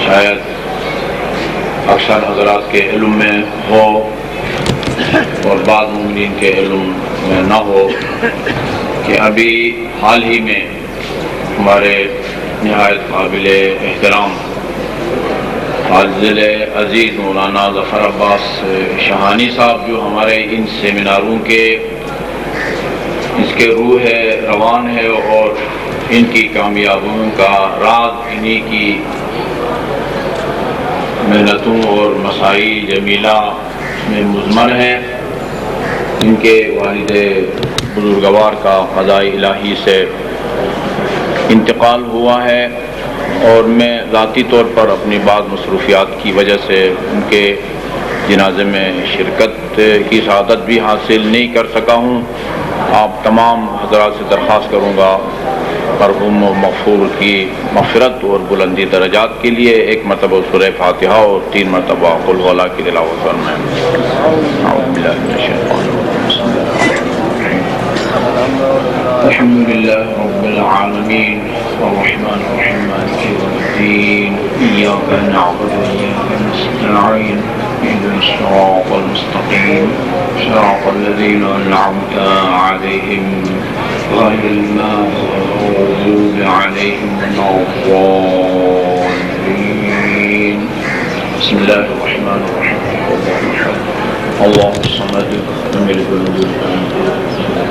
شاید اکثر حضرات کے علم میں ہو اور بعض مومنین کے علم میں نہ ہو کہ ابھی حال ہی میں ہمارے نہایت قابل احترام فاضل عزیز مولانا ظفر عباس شہانی صاحب جو ہمارے ان سیمیناروں کے اس کے روح روان ہے اور ان کی کامیابیوں کا راز انہی کی محنتوں اور مساعی جمیلہ میں مضمر ہے. ان کے والد بزرگوار کا قضاء الہی سے انتقال ہوا ہے اور میں ذاتی طور پر اپنی بعض مصروفیات کی وجہ سے ان کے جنازے میں شرکت کی سعادت بھی حاصل نہیں کر سکا ہوں. آپ تمام حضرات سے درخواست کروں گا مرحوم و مغفور کی مغفرت اور بلندی درجات کے لیے ایک مرتبہ سورہ فاتحہ اور 3 مرتبہ قل هو اللہ کی تلاوت فرمائیں. اعوذ باللہ من الشیطان الحمد للہ رب العالمین الرحمن الرحیم مالک یوم الدین ایاک نعبد و ایاک نستعین اهدنا الصراط المستقیم صراط الذین انعمت علیہم غیر المغضوب علیہم ولا الضالین. بسم اللہ الرحمن الرحیم اللہ الصمد لم یلد ولم یولد ولم یکن له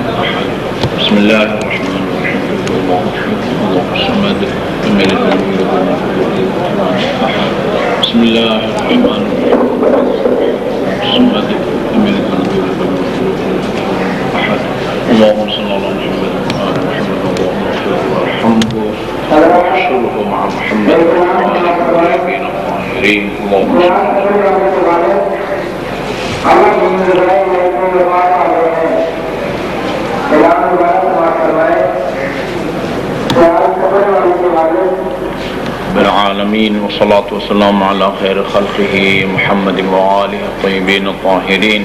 کفوا احد. بسم اللہ الرحمن الرحیم اللہ الصمد لم یلد ولم یولد ولم یکن له کفوا احد. بسم اللہ الرحمن الرحیم الصمد لم یلد ولم یولد ولم یکن له احد. اللهم صل على محمد وعلى محمد اللهم اغفر وارحمه واحشره مع محمد وعلى الطيبين الطاهرين. اللهم صل بالعالمین والصلاة والسلام على خیر خلقه محمد وآلہ الطیبین الطاہرین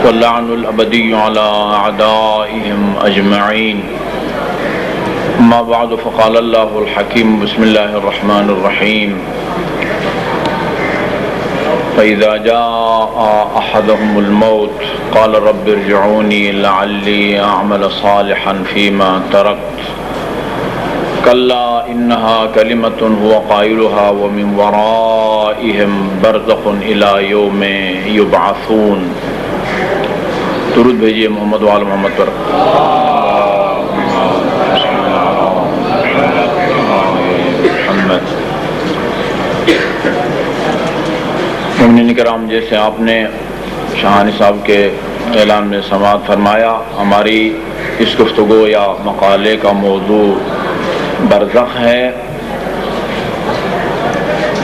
واللعن الابدی على اعدائهم اجمعین. اما بعد فقال اللہ الحکیم بسم اللہ الرحمن الرحیم فإذا جاء أحدهم الموت قال رب ارجعوني لعلي أعمل صالحا فيما تركت كلا إنها كلمة هو قائلها ومن ورائهم برزخ إلى يوم يبعثون. درود بھیجیے محمد وآل محمد پر. مومنین کرام، جیسے آپ نے شہانی صاحب کے اعلان میں سماعت فرمایا، ہماری اس گفتگو یا مقالے کا موضوع برزخ ہے.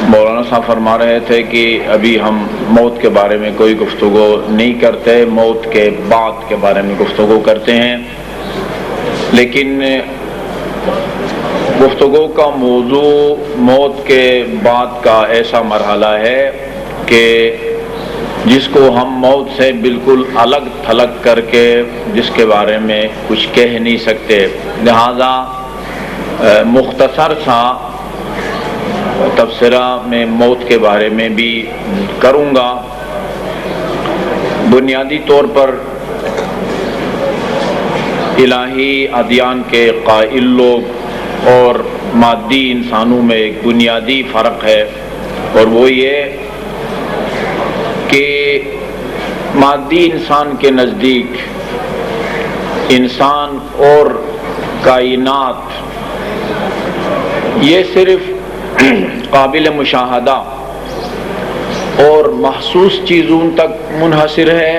مولانا صاحب فرما رہے تھے کہ ابھی ہم موت کے بارے میں کوئی گفتگو نہیں کرتے، موت کے بعد کے بارے میں گفتگو کرتے ہیں. لیکن گفتگو کا موضوع موت کے بعد کا ایسا مرحلہ ہے کہ جس کو ہم موت سے بالکل الگ تھلگ کر کے جس کے بارے میں کچھ کہہ نہیں سکتے. لہذا مختصر سا تبصرہ میں موت کے بارے میں بھی کروں گا. بنیادی طور پر الہی ادیان کے قائل لوگ اور مادی انسانوں میں ایک بنیادی فرق ہے، اور وہ یہ کہ مادی انسان کے نزدیک انسان اور کائنات یہ صرف قابل مشاہدہ اور محسوس چیزوں تک منحصر ہے،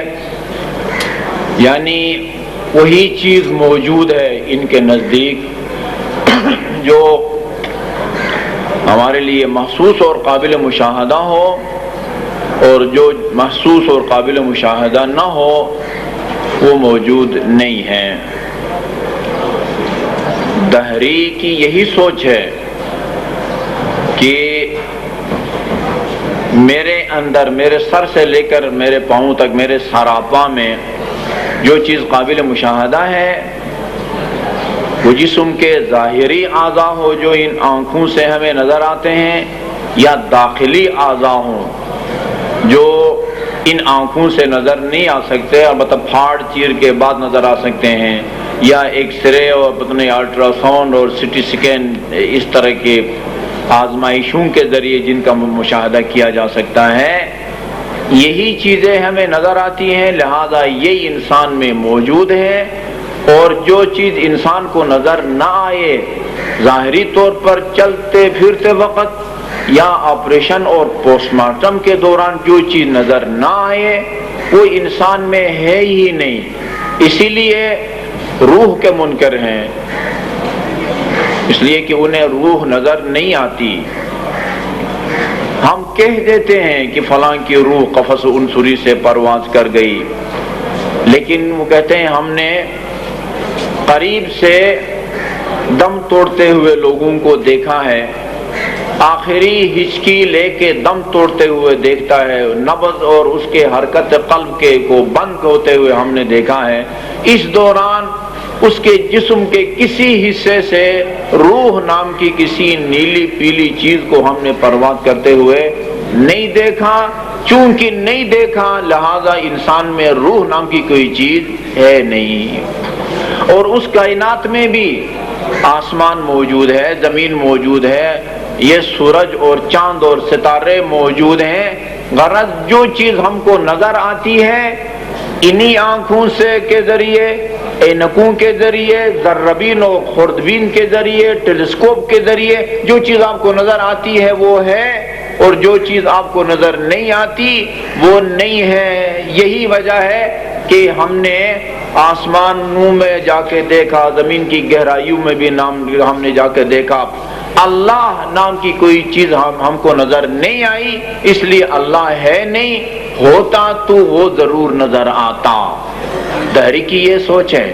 یعنی وہی چیز موجود ہے ان کے نزدیک جو ہمارے لیے محسوس اور قابل مشاہدہ ہو، اور جو محسوس اور قابل مشاہدہ نہ ہو وہ موجود نہیں ہے۔ دہری کی یہی سوچ ہے کہ میرے اندر، میرے سر سے لے کر میرے پاؤں تک، میرے سراپا میں جو چیز قابل مشاہدہ ہے وہ جسم کے ظاہری اعضاء ہو جو ان آنکھوں سے ہمیں نظر آتے ہیں، یا داخلی اعضاء ہوں جو ان آنکھوں سے نظر نہیں آ سکتے، البتہ پھاڑ چیر کے بعد نظر آ سکتے ہیں، یا ایکس رے اور الٹرا ساؤنڈ اور سٹی سکین اس طرح کے آزمائشوں کے ذریعے جن کا مشاہدہ کیا جا سکتا ہے، یہی چیزیں ہمیں نظر آتی ہیں، لہذا یہ انسان میں موجود ہے۔ اور جو چیز انسان کو نظر نہ آئے، ظاہری طور پر چلتے پھرتے وقت یا آپریشن اور پوسٹ مارٹم کے دوران جو چیز نظر نہ آئے وہ انسان میں ہے ہی نہیں، اسی لیے روح کے منکر ہیں، اس لیے کہ انہیں روح نظر نہیں آتی۔ ہم کہہ دیتے ہیں کہ فلاں کی روح قفس عنصری سے پرواز کر گئی، لیکن وہ کہتے ہیں ہم نے قریب سے دم توڑتے ہوئے لوگوں کو دیکھا ہے، آخری ہچکی لے کے دم توڑتے ہوئے دیکھتا ہے، نبض اور اس کے حرکت قلب کے کو بند ہوتے ہوئے ہم نے دیکھا ہے، اس دوران اس کے جسم کے کسی حصے سے روح نام کی کسی نیلی پیلی چیز کو ہم نے پرواز کرتے ہوئے نہیں دیکھا۔ چونکہ نہیں دیکھا لہذا انسان میں روح نام کی کوئی چیز ہے نہیں۔ اور اس کائنات میں بھی آسمان موجود ہے، زمین موجود ہے، یہ سورج اور چاند اور ستارے موجود ہیں، غرض جو چیز ہم کو نظر آتی ہے انہی آنکھوں سے کے ذریعے، اینکوں کے ذریعے، ذربین اور خوردبین کے ذریعے، ٹیلیسکوپ کے ذریعے جو چیز آپ کو نظر آتی ہے وہ ہے، اور جو چیز آپ کو نظر نہیں آتی وہ نہیں ہے۔ یہی وجہ ہے کہ ہم نے آسمانوں میں جا کے دیکھا، زمین کی گہرائیوں میں بھی ہم نے جا کے دیکھا، اللہ نام کی کوئی چیز ہم کو نظر نہیں آئی، اس لیے اللہ ہے نہیں، ہوتا تو وہ ضرور نظر آتا۔ دہری کی یہ سوچ ہے۔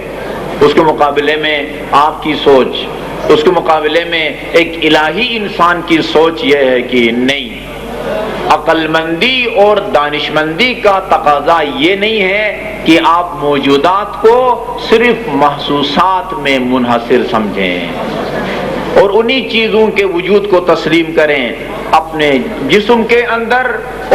اس کے مقابلے میں آپ کی سوچ، اس کے مقابلے میں ایک الہی انسان کی سوچ یہ ہے کہ نہیں، عقل مندی اور دانشمندی کا تقاضا یہ نہیں ہے کہ آپ موجودات کو صرف محسوسات میں منحصر سمجھیں اور انہی چیزوں کے وجود کو تسلیم کریں اپنے جسم کے اندر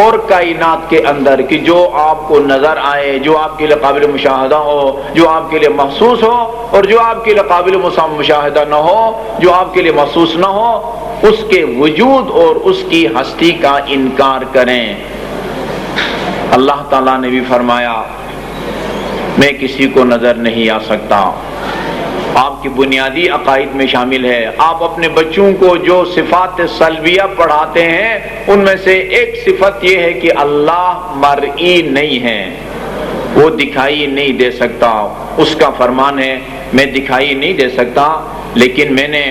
اور کائنات کے اندر، کہ جو آپ کو نظر آئے، جو آپ کے لیے قابل مشاہدہ ہو، جو آپ کے لیے محسوس ہو، اور جو آپ کے لیے قابل مشاہدہ نہ ہو، جو آپ کے لیے محسوس نہ ہو، اس کے وجود اور اس کی ہستی کا انکار کریں۔ اللہ تعالیٰ نے بھی فرمایا میں کسی کو نظر نہیں آ سکتا۔ آپ کی بنیادی عقائد میں شامل ہے۔ آپ اپنے بچوں کو جو صفات سلبیہ پڑھاتے ہیں ان میں سے ایک صفت یہ ہے کہ اللہ مرئی نہیں ہے، وہ دکھائی نہیں دے سکتا۔ اس کا فرمان ہے میں دکھائی نہیں دے سکتا، لیکن میں نے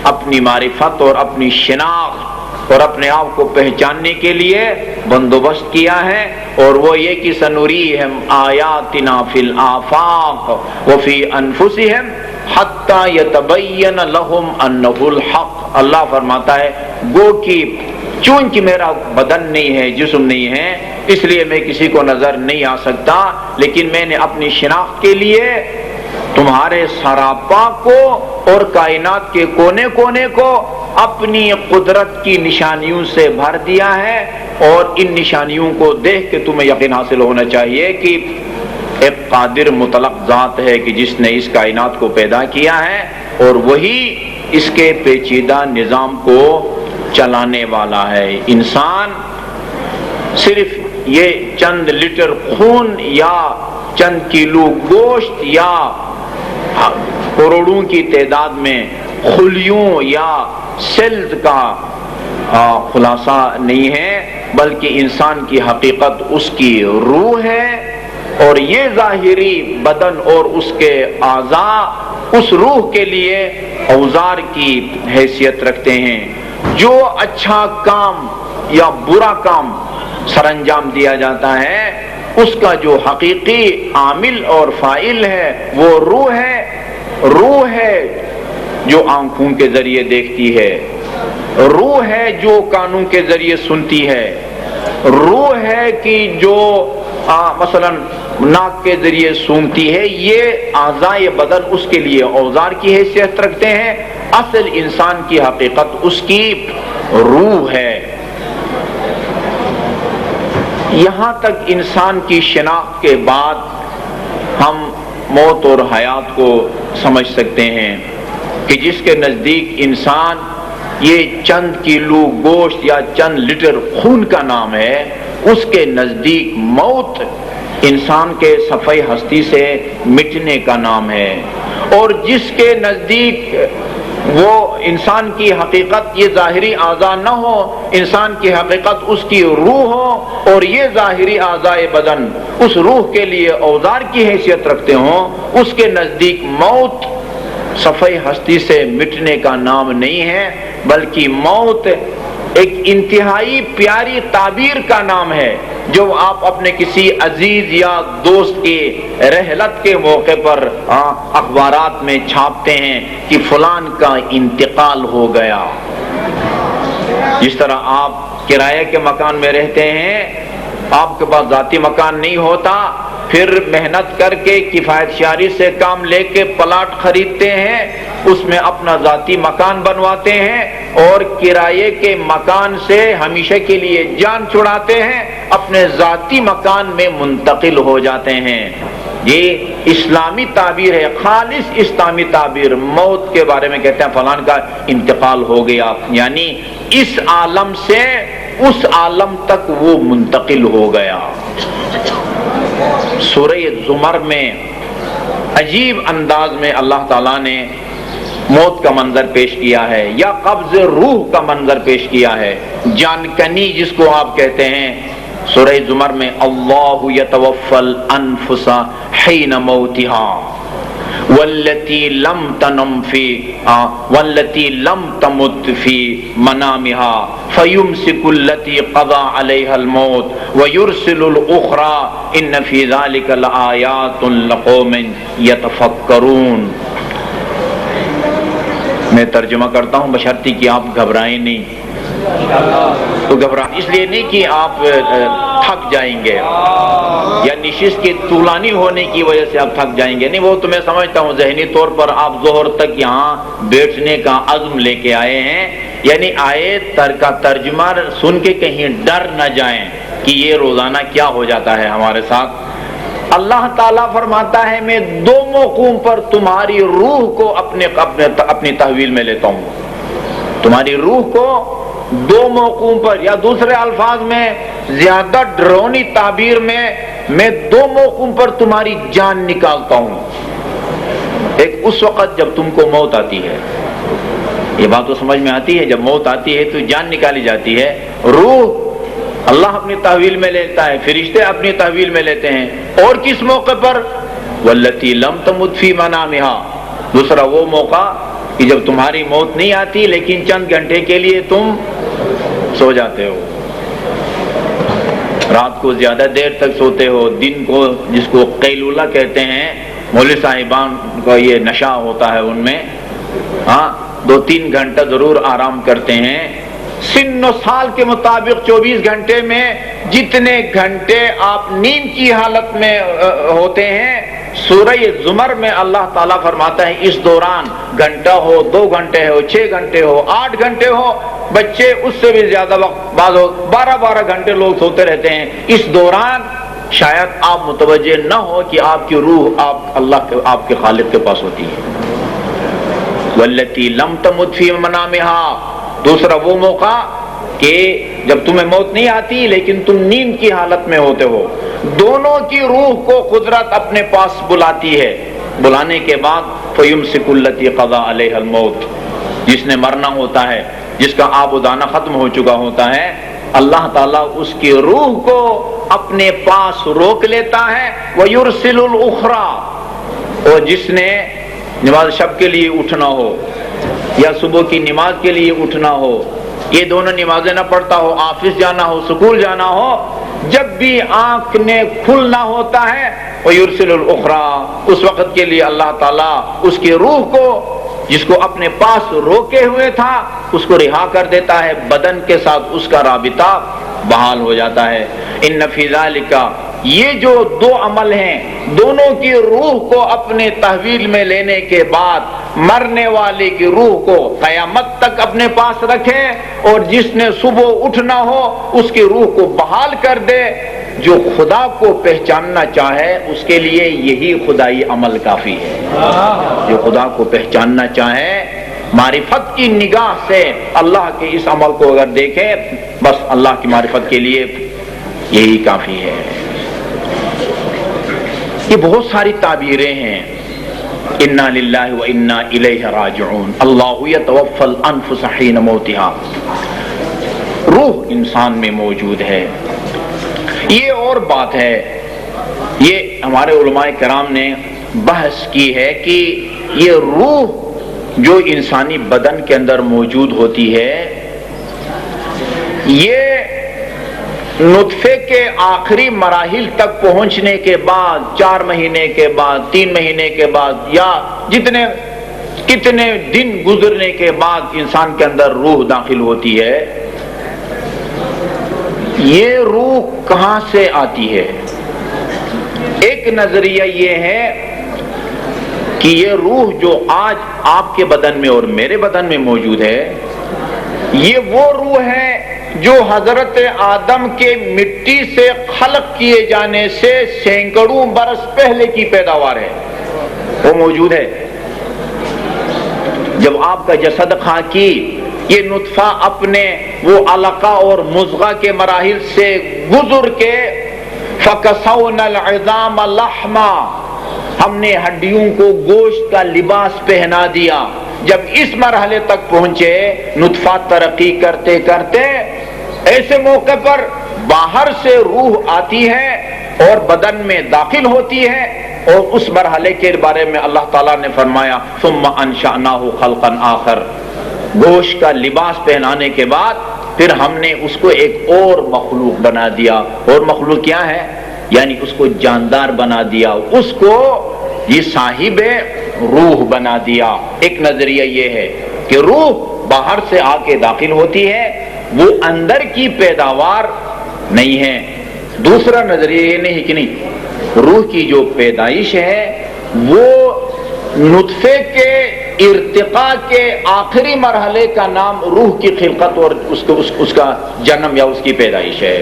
اپنی معرفت اور اپنی شناخت اور اپنے آپ کو پہچاننے کے لیے بندوبست کیا ہے، اور وہ یہ کہ سنوریہم آیاتنا فی الآفاق وفی انفسہم حتی یتبین لہم انہ الحق۔ اللہ فرماتا ہے گو کہ چونکہ میرا بدن نہیں ہے، جسم نہیں ہے، اس لیے میں کسی کو نظر نہیں آ سکتا، لیکن میں نے اپنی شناخت کے لیے تمہارے سراپا کو اور کائنات کے کونے کونے کو اپنی قدرت کی نشانیوں سے بھر دیا ہے، اور ان نشانیوں کو دیکھ کے تمہیں یقین حاصل ہونا چاہیے کہ ایک قادر مطلق ذات ہے کہ جس نے اس کائنات کو پیدا کیا ہے، اور وہی اس کے پیچیدہ نظام کو چلانے والا ہے۔ انسان صرف یہ چند لیٹر خون یا چند کلو گوشت یا کروڑوں کی تعداد میں خلیوں یا سیلز کا خلاصہ نہیں ہے، بلکہ انسان کی حقیقت اس کی روح ہے، اور یہ ظاہری بدن اور اس کے اعضاء اس روح کے لیے اوزار کی حیثیت رکھتے ہیں۔ جو اچھا کام یا برا کام سر انجام دیا جاتا ہے، اس کا جو حقیقی عامل اور فاعل ہے وہ روح ہے۔ روح ہے جو آنکھوں کے ذریعے دیکھتی ہے، روح ہے جو کانوں کے ذریعے سنتی ہے، روح ہے کہ جو مثلا ناک کے ذریعے سونگتی ہے۔ یہ اعضاء بدن اس کے لیے اوزار کی حیثیت رکھتے ہیں، اصل انسان کی حقیقت اس کی روح ہے۔ یہاں تک انسان کی شناخت کے بعد ہم موت اور حیات کو سمجھ سکتے ہیں کہ جس کے نزدیک انسان یہ چند کلو گوشت یا چند لیٹر خون کا نام ہے، اس کے نزدیک موت انسان کے صفحہ ہستی سے مٹنے کا نام ہے، اور جس کے نزدیک وہ انسان کی حقیقت یہ ظاہری اعضاء نہ ہو، انسان کی حقیقت اس کی روح ہو، اور یہ ظاہری اعضاء بدن اس روح کے لیے اوزار کی حیثیت رکھتے ہوں، اس کے نزدیک موت صفحہ ہستی سے مٹنے کا نام نہیں ہے، بلکہ موت ایک انتہائی پیاری تعبیر کا نام ہے جو آپ اپنے کسی عزیز یا دوست کی رحلت کے موقع پر اخبارات میں چھاپتے ہیں کہ فلان کا انتقال ہو گیا۔ جس طرح آپ کرایہ کے مکان میں رہتے ہیں، آپ کے پاس ذاتی مکان نہیں ہوتا، پھر محنت کر کے کفایت شعاری سے کام لے کے پلاٹ خریدتے ہیں، اس میں اپنا ذاتی مکان بنواتے ہیں، اور کرائے کے مکان سے ہمیشہ کے لیے جان چھڑاتے ہیں، اپنے ذاتی مکان میں منتقل ہو جاتے ہیں۔ یہ اسلامی تعبیر ہے، خالص اسلامی تعبیر۔ موت کے بارے میں کہتے ہیں فلان کا انتقال ہو گیا، یعنی اس عالم سے اس عالم تک وہ منتقل ہو گیا۔ سورہ زمر میں عجیب انداز میں اللہ تعالیٰ نے موت کا منظر پیش کیا ہے، یا قبض روح کا منظر پیش کیا ہے، جان کنی جس کو آپ کہتے ہیں۔ سورہ زمر میں اللہ یتوفی الانفس حین موتها والتی لم تمت فی منامها فیمسک التی قضى علیها الموت ویرسل الاخرى ان فی ذلک لآیات لقوم یتفکرون۔ میں ترجمہ کرتا ہوں بشرطی کہ آپ گھبرائیں نہیں، تو اس لیے نہیں کہ آپ تھک جائیں گے یا نشست کے طولانی ہونے کی وجہ سے آپ تھک جائیں گے، نہیں، وہ تو میں سمجھتا ہوں ذہنی طور پر آپ ظہر تک یہاں بیٹھنے کا عزم لے کے آئے ہیں، یعنی آیت کا ترجمہ سن کے کہیں ڈر نہ جائیں کہ یہ روزانہ کیا ہو جاتا ہے ہمارے ساتھ۔ اللہ تعالیٰ فرماتا ہے میں دو موقعوں پر تمہاری روح کو اپنی تحویل میں لیتا ہوں، تمہاری روح کو دو موقعوں پر، یا دوسرے الفاظ میں زیادہ ڈرونی تعبیر میں دو موقعوں پر تمہاری جان نکالتا ہوں۔ ایک اس وقت جب تم کو موت آتی ہے، یہ بات تو سمجھ میں آتی ہے، جب موت آتی ہے تو جان نکالی جاتی ہے، روح اللہ اپنی تحویل میں لیتا ہے، فرشتے اپنی تحویل میں لیتے ہیں، اور کس موقع پر؟ والتی لم تمت فی منامها، دوسرا وہ موقع کہ جب تمہاری موت نہیں آتی لیکن چند گھنٹے کے لیے تم سو جاتے ہو، رات کو زیادہ دیر تک سوتے ہو، دن کو جس کو قیلولہ کہتے ہیں، مولوی صاحبان کا یہ نشہ ہوتا ہے ان میں، 2-3 گھنٹہ ضرور آرام کرتے ہیں۔ سن و سال کے مطابق 24 گھنٹے میں جتنے گھنٹے آپ نیند کی حالت میں ہوتے ہیں، سورہ زمر میں اللہ تعالیٰ فرماتا ہے اس دوران گھنٹہ ہو، 2 گھنٹے ہو، 6 گھنٹے ہو، 8 گھنٹے ہو، بچے اس سے بھی زیادہ وقت، بعض 12 گھنٹے لوگ سوتے رہتے ہیں، اس دوران شاید آپ متوجہ نہ ہو کہ آپ کی روح آپ کے خالق کے پاس ہوتی ہے۔ والتی لم تمت فی منامها، دوسرا وہ موقع کہ جب تمہیں موت نہیں آتی لیکن تم نیند کی حالت میں ہوتے ہو، دونوں کی روح کو قدرت اپنے پاس بلاتی ہے، بلانے کے بعد فَيُمْسِكُ الَّتِي قَضَى عَلَيْهَا الْمَوْتِ، جس نے مرنا ہوتا ہے، جس کا آب و دانہ ختم ہو چکا ہوتا ہے، اللہ تعالیٰ اس کی روح کو اپنے پاس روک لیتا ہے. وَيُرْسِلُ الْأُخْرَى، اور جس نے نماز شب کے لیے اٹھنا ہو یا صبح کی نماز کے لیے اٹھنا ہو، یہ دونوں نمازیں نہ پڑھتا ہو، آفس جانا ہو، سکول جانا ہو، جب بھی آنکھ نے کھلنا ہوتا ہے وَيُرْسِلُ الْأُخْرَى، اس وقت کے لیے اللہ تعالیٰ اس کی روح کو جس کو اپنے پاس روکے ہوئے تھا اس کو رہا کر دیتا ہے، بدن کے ساتھ اس کا رابطہ بحال ہو جاتا ہے. ان فی ذالک، یہ جو دو عمل ہیں، دونوں کی روح کو اپنے تحویل میں لینے کے بعد مرنے والے کی روح کو قیامت تک اپنے پاس رکھے، اور جس نے صبح اٹھنا ہو اس کی روح کو بحال کر دے. جو خدا کو پہچاننا چاہے اس کے لیے یہی خدائی عمل کافی ہے. جو خدا کو پہچاننا چاہے معرفت کی نگاہ سے اللہ کے اس عمل کو اگر دیکھے، بس اللہ کی معرفت کے لیے یہی کافی ہے. یہ بہت ساری تعبیریں ہیں. انا للہ و انا الیہ راجعون، اللہ یتوفی الانفس حین موتها، روح انسان میں موجود ہے. یہ اور بات ہے، یہ ہمارے علماء کرام نے بحث کی ہے کہ یہ روح جو انسانی بدن کے اندر موجود ہوتی ہے، یہ نطفے کے آخری مراحل تک پہنچنے کے بعد، 4 مہینے کے بعد، 3 مہینے کے بعد، یا کتنے دن گزرنے کے بعد انسان کے اندر روح داخل ہوتی ہے. یہ روح کہاں سے آتی ہے؟ ایک نظریہ یہ ہے کہ یہ روح جو آج آپ کے بدن میں اور میرے بدن میں موجود ہے، یہ وہ روح ہے جو حضرت آدم کے مٹی سے خلق کیے جانے سے سینکڑوں برس پہلے کی پیداوار ہے، وہ موجود ہے. جب آپ کا جسد خاکی یہ نطفہ اپنے وہ علقہ اور مضغہ کے مراحل سے گزر کے فَكَسَوْنَا الْعِظَامَ لَحْمًا، ہم نے ہڈیوں کو گوشت کا لباس پہنا دیا. جب اس مرحلے تک پہنچے، نطفہ ترقی کرتے کرتے ایسے موقع پر باہر سے روح آتی ہے اور بدن میں داخل ہوتی ہے، اور اس مرحلے کے بارے میں اللہ تعالیٰ نے فرمایا ثُمَّ أَنشَأْنَاهُ خَلْقًا آخر، گوشت کا لباس پہنانے کے بعد پھر ہم نے اس کو ایک اور مخلوق بنا دیا. اور مخلوق کیا ہے؟ یعنی اس کو جاندار بنا دیا، اس کو یہ صاحب روح بنا دیا. ایک نظریہ یہ ہے کہ روح باہر سے آ کے داخل ہوتی ہے، وہ اندر کی پیداوار نہیں ہے. دوسرا نظریہ یہ نہیں کہ نہیں، روح کی جو پیدائش ہے وہ نطفے کے ارتقاء کے آخری مرحلے کا نام روح کی خلقت اور اس کا جنم یا اس کی پیدائش ہے.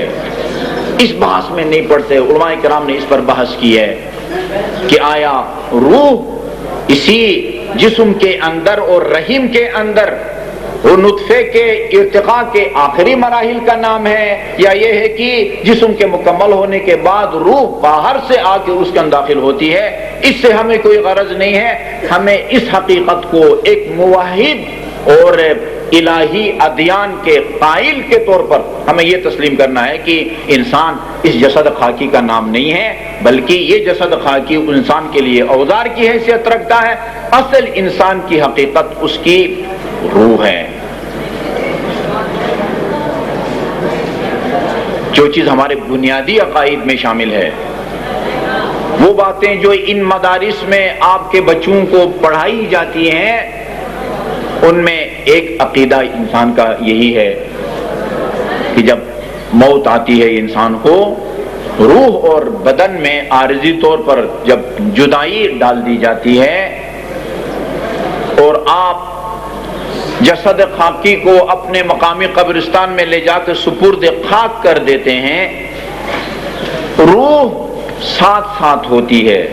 اس بحث میں نہیں پڑتے، علماء کرام نے اس پر بحث کی ہے کہ آیا روح اسی جسم کے اندر اور رحم کے اندر وہ نطفے کے ارتقاء کے آخری مراحل کا نام ہے، یا یہ ہے کہ جسم کے مکمل ہونے کے بعد روح باہر سے آ کے اس کے اندر داخل ہوتی ہے. اس سے ہمیں کوئی غرض نہیں ہے. ہمیں اس حقیقت کو ایک موحد اور الہی ادیان کے قائل کے طور پر ہمیں یہ تسلیم کرنا ہے کہ انسان اس جسد خاکی کا نام نہیں ہے، بلکہ یہ جسد خاکی انسان کے لیے اوزار کی حیثیت رکھتا ہے. اصل انسان کی حقیقت اس کی روح ہے. جو چیز ہمارے بنیادی عقائد میں شامل ہے، وہ باتیں جو ان مدارس میں آپ کے بچوں کو پڑھائی جاتی ہیں، ان میں ایک عقیدہ انسان کا یہی ہے کہ جب موت آتی ہے انسان کو، روح اور بدن میں عارضی طور پر جب جدائی ڈال دی جاتی ہے اور آپ جسد خاکی کو اپنے مقامی قبرستان میں لے جا کے سپرد خاک کر دیتے ہیں، روح ساتھ ساتھ ہوتی ہے.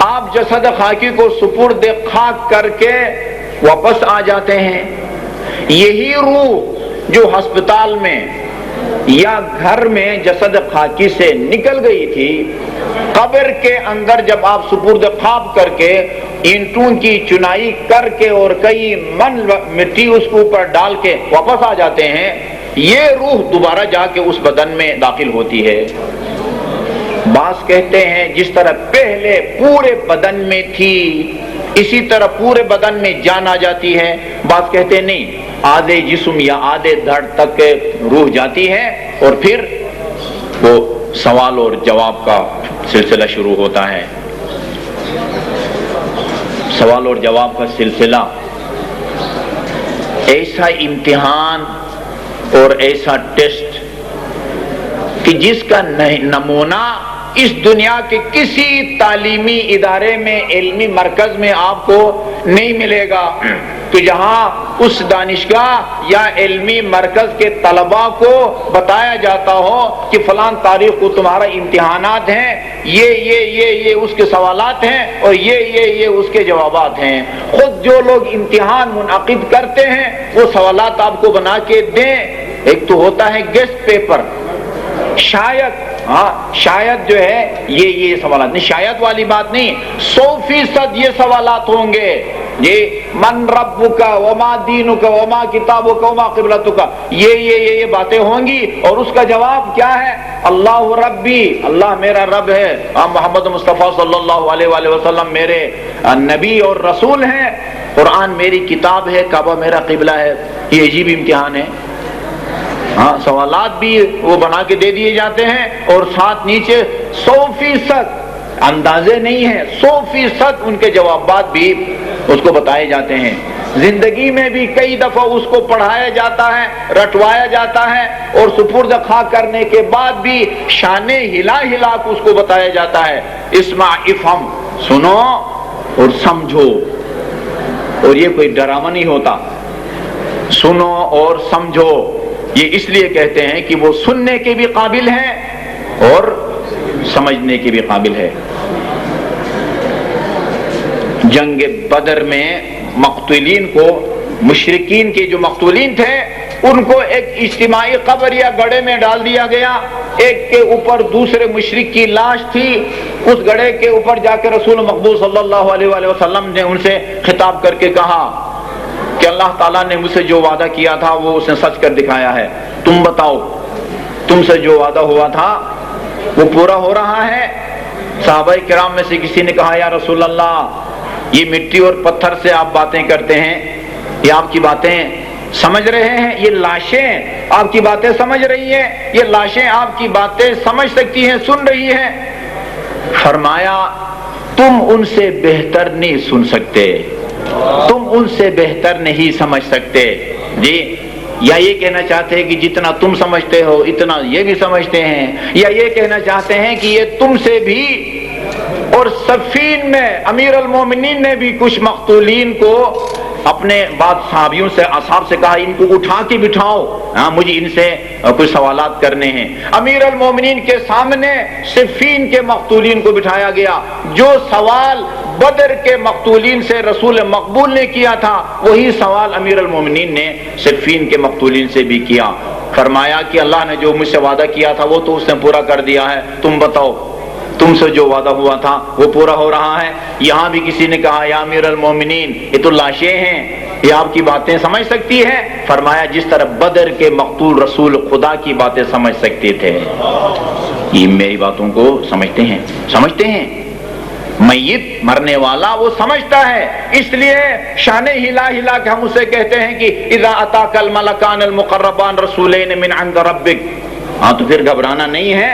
آپ جسد خاکی کو سپرد خاک کر کے واپس آ جاتے ہیں. یہی روح جو ہسپتال میں یا گھر میں جسد خاکی سے نکل گئی تھی، قبر کے اندر جب آپ سپرد خواب کر کے اینٹوں کی چنائی کر کے اور کئی من مٹی اس کے اوپر ڈال کے واپس آ جاتے ہیں، یہ روح دوبارہ جا کے اس بدن میں داخل ہوتی ہے۔ بعض کہتے ہیں جس طرح پہلے پورے بدن میں تھی اسی طرح پورے بدن میں جان آ جاتی ہے، بعض کہتے ہیں نہیں، آدھے جسم یا آدھے دھڑ تک روح جاتی ہے اور پھر وہ سوال اور جواب کا سلسلہ شروع ہوتا ہے۔ سوال اور جواب کا سلسلہ ایسا امتحان اور ایسا ٹیسٹ کہ جس کا نمونہ اس دنیا کے کسی تعلیمی ادارے میں، علمی مرکز میں آپ کو نہیں ملے گا، تو جہاں اس دانشگاہ یا علمی مرکز کے طلباء کو بتایا جاتا ہو کہ فلان تاریخ کو تمہارا امتحانات ہیں، یہ اس کے سوالات ہیں اور یہ اس کے جوابات ہیں، خود جو لوگ امتحان منعقد کرتے ہیں وہ سوالات آپ کو بنا کے دیں۔ ایک تو ہوتا ہے گیسٹ پیپر، شاید جو ہے یہ سوالات نہیں، شاید والی بات نہیں، 100% یہ سوالات ہوں گے، یہ من ربک وما دینک وما کتابک وما قبلتک، یہ باتیں ہوں گی، اور اس کا جواب کیا ہے؟ اللہ ربی، اللہ میرا رب ہے، محمد مصطفیٰ صلی اللہ علیہ وآلہ وسلم میرے نبی اور رسول ہیں، قرآن میری کتاب ہے، کعبہ میرا قبلہ ہے۔ یہ عجیب امتحان ہے۔ سوالات بھی وہ بنا کے دے دیے جاتے ہیں اور ساتھ نیچے 100% اندازے نہیں ہیں، 100% ان کے جوابات بھی اس کو بتائے جاتے ہیں۔ زندگی میں بھی کئی دفعہ اس کو پڑھایا جاتا ہے، رٹوایا جاتا ہے، اور سپرد خاک کرنے کے بعد بھی شانے ہلا ہلا کے اس کو بتایا جاتا ہے، اسمع افہم، سنو اور سمجھو۔ اور یہ کوئی ڈرامہ نہیں ہوتا، سنو اور سمجھو، یہ اس لیے کہتے ہیں کہ وہ سننے کے بھی قابل ہیں اور سمجھنے کے بھی قابل ہے۔ جنگ بدر میں مقتولین کو، مشرکین کے جو مقتولین تھے ان کو ایک اجتماعی قبر یا گڑھے میں ڈال دیا گیا، ایک کے اوپر دوسرے مشرک کی لاش تھی، اس گڑھے کے اوپر جا کے رسول مقبول صلی اللہ علیہ وآلہ وسلم نے ان سے خطاب کر کے کہا کہ اللہ تعالیٰ نے مجھ سے جو وعدہ کیا تھا وہ اس نے سچ کر دکھایا ہے، تم بتاؤ تم سے جو وعدہ ہوا تھا وہ پورا ہو رہا ہے؟ صحابہ کرام میں سے کسی نے کہا یا رسول اللہ، یہ مٹی اور پتھر سے آپ باتیں کرتے ہیں، یہ آپ کی باتیں سمجھ رہے ہیں، یہ لاشیں آپ کی باتیں سمجھ رہی ہیں، یہ لاشیں آپ کی باتیں سمجھ سکتی ہیں، سن رہی ہیں؟ فرمایا تم ان سے بہتر نہیں سن سکتے، تم ان سے بہتر نہیں سمجھ سکتے۔ جی، یا یہ کہنا چاہتے ہیں کہ جتنا تم سمجھتے ہو اتنا یہ بھی سمجھتے ہیں، یا یہ کہنا چاہتے ہیں کہ یہ تم سے بھی۔ اور صفین میں امیر المومنین نے بھی کچھ مقتولین کو اپنے بعض صحابیوں سے، اصحاب سے کہا ان کو اٹھا کے بٹھاؤ، مجھے ان سے کچھ سوالات کرنے ہیں۔ امیر المومنین کے سامنے صفین کے مقتولین کو بٹھایا گیا، جو سوال بدر کے مقتولین سے رسول مقبول نے کیا تھا وہی سوال امیر المومنین نے صفین کے مقتولین سے بھی کیا۔ فرمایا کہ اللہ نے جو مجھ سے وعدہ کیا تھا وہ تو اس نے پورا کر دیا ہے، تم بتاؤ تم سے جو وعدہ ہوا تھا وہ پورا ہو رہا ہے؟ یہاں بھی کسی نے کہا یا امیر المومنین، یہ تو لاشیں ہیں، یہ آپ کی باتیں سمجھ سکتی ہے؟ فرمایا جس طرح بدر کے مقتول رسول خدا کی باتیں سمجھ سکتے تھے، یہ میری باتوں کو سمجھتے ہیں۔ میت مرنے والا وہ سمجھتا ہے، اس لیے شانے ہلا ہلا کے ہم اسے کہتے ہیں کہ اذا اتاک الملکان المقربان رسولین من عند ربک، تو پھر گھبرانا نہیں ہے،